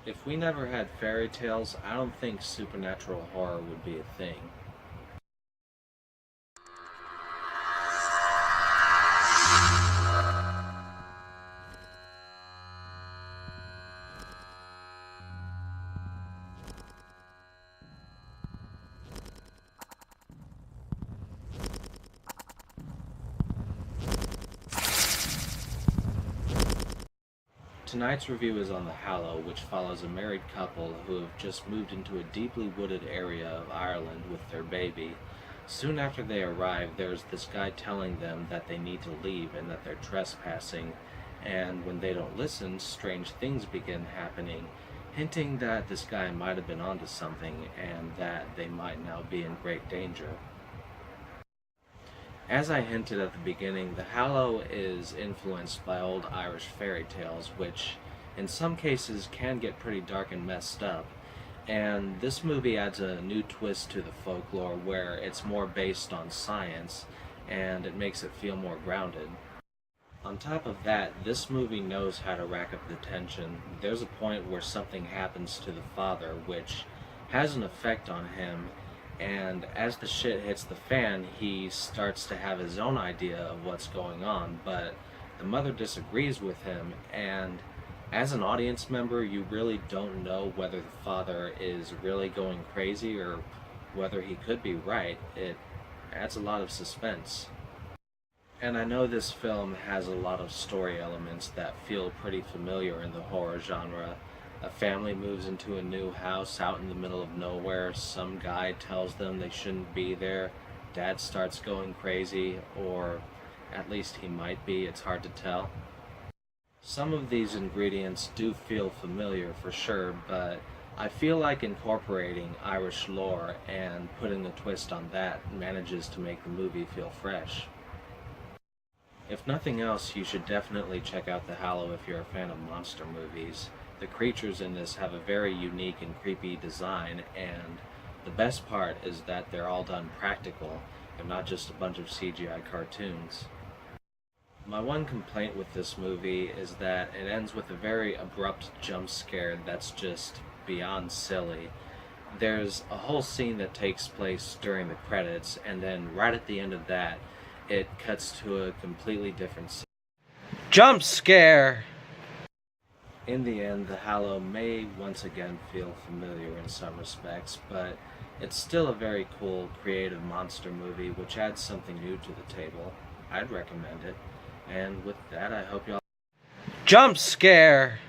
If we never had fairy tales, I don't think supernatural horror would be a thing. Tonight's review is on The Hallow, which follows a married couple who have just moved into a deeply wooded area of Ireland with their baby. Soon after they arrive, there's this guy telling them that they need to leave and that they're trespassing, and when they don't listen, strange things begin happening, hinting that this guy might have been onto something and that they might now be in great danger. As I hinted at the beginning, The Hallow is influenced by old Irish fairy tales, which in some cases can get pretty dark and messed up, and this movie adds a new twist to the folklore where it's more based on science, and it makes it feel more grounded. On top of that, this movie knows how to rack up the tension. There's a point where something happens to the father, which has an effect on him, and as the shit hits the fan, he starts to have his own idea of what's going on, but the mother disagrees with him, and as an audience member, you really don't know whether the father is really going crazy or whether he could be right. It adds a lot of suspense. And I know this film has a lot of story elements that feel pretty familiar in the horror genre. A family moves into a new house out in the middle of nowhere. Some guy tells them they shouldn't be there. Dad starts going crazy, or at least he might be, it's hard to tell. Some of these ingredients do feel familiar for sure, but I feel like incorporating Irish lore and putting a twist on that manages to make the movie feel fresh. If nothing else, you should definitely check out The Hallow if you're a fan of monster movies. The creatures in this have a very unique and creepy design, and the best part is that they're all done practical. They're not just a bunch of CGI cartoons. My one complaint with this movie is that it ends with a very abrupt jump scare that's just beyond silly. There's a whole scene that takes place during the credits, and then right at the end of that, it cuts to a completely different scene. Jump scare! In the end, The Hallow may once again feel familiar in some respects, but it's still a very cool, creative monster movie which adds something new to the table. I'd recommend it. And with that, I hope y'all... Jump scare!